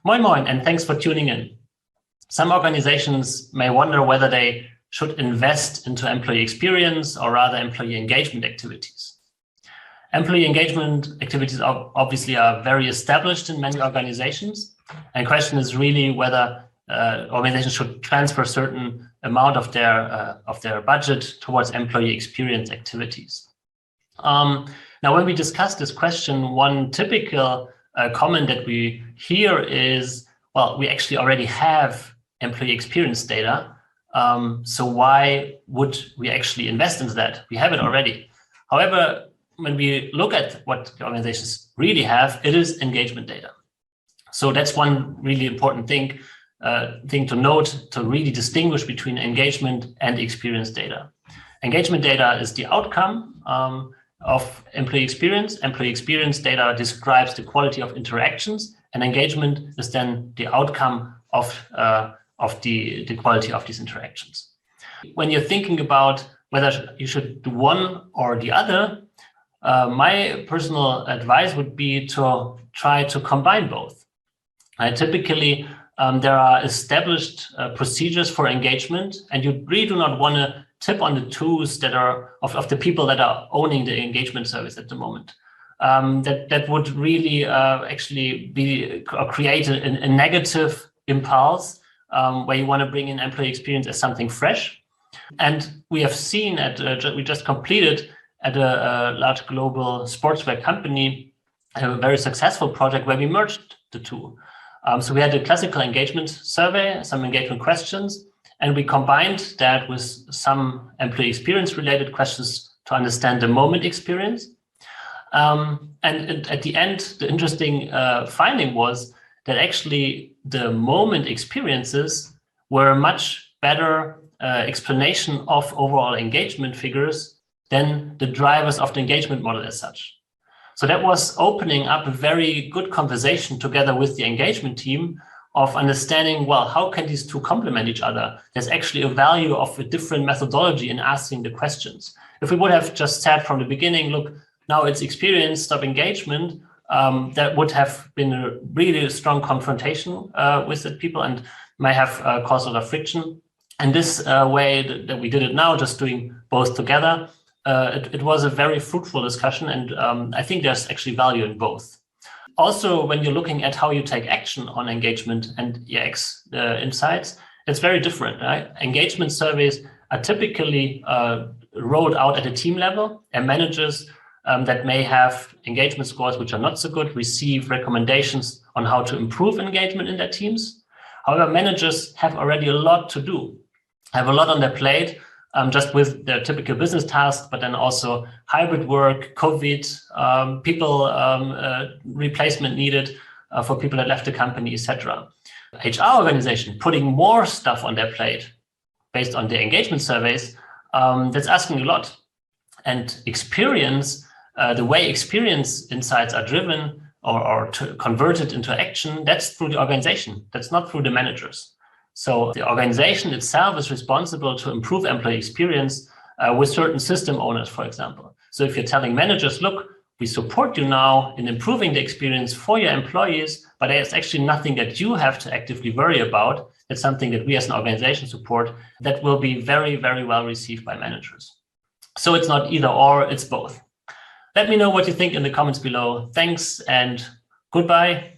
Moin Moin, and thanks for tuning in. Some organizations may wonder whether they should invest into employee experience or rather employee engagement activities. Employee engagement activities obviously are very established in many organizations. And the question is really whether organizations should transfer a certain amount of their budget towards employee experience activities. Now, when we discuss this question, one typical comment that we hear is, well, we actually already have employee experience data. So why would we actually invest into that? We have it already. However, when we look at what the organizations really have, it is engagement data. So that's one really important thing to note, to really distinguish between engagement and experience data. Engagement data is the outcome of employee experience. Employee experience data describes the quality of interactions, and engagement is then the outcome of the quality of these interactions. When you're thinking about whether you should do one or the other, my personal advice would be to try to combine both. Typically, there are established procedures for engagement, and you really do not want to tip on the toes that are of the people that are owning the engagement service at the moment. That would really actually be or create a negative impulse where you want to bring in employee experience as something fresh. And we have seen we just completed at a large global sportswear company a very successful project where we merged the two. So we had a classical engagement survey, some engagement questions, and we combined that with some employee experience related questions to understand the moment experience. And at the end, the interesting finding was that actually the moment experiences were a much better explanation of overall engagement figures than the drivers of the engagement model as such. So that was opening up a very good conversation together with the engagement team of understanding, well, how can these two complement each other? There's actually a value of a different methodology in asking the questions. If we would have just said from the beginning, look, now it's experience, stop engagement, that would have been a really strong confrontation with the people and may have caused a lot of friction. And this way that we did it now, just doing both together, it was a very fruitful discussion, and I think there's actually value in both. Also, when you're looking at how you take action on engagement and EX insights, it's very different. Right? Engagement surveys are typically rolled out at a team level, and managers that may have engagement scores which are not so good receive recommendations on how to improve engagement in their teams. However, managers have already a lot to do, have a lot on their plate, just with their typical business tasks, but then also hybrid work, COVID, people replacement needed for people that left the company, etc. HR organization putting more stuff on their plate based on their engagement surveys, that's asking a lot. And experience, the way experience insights are driven or converted into action, that's through the organization. That's not through the managers. So the organization itself is responsible to improve employee experience with certain system owners, for example. So if you're telling managers, look, we support you now in improving the experience for your employees, but there's actually nothing that you have to actively worry about. It's something that we as an organization support, that will be very, very well received by managers. So it's not either or, it's both. Let me know what you think in the comments below. Thanks and goodbye.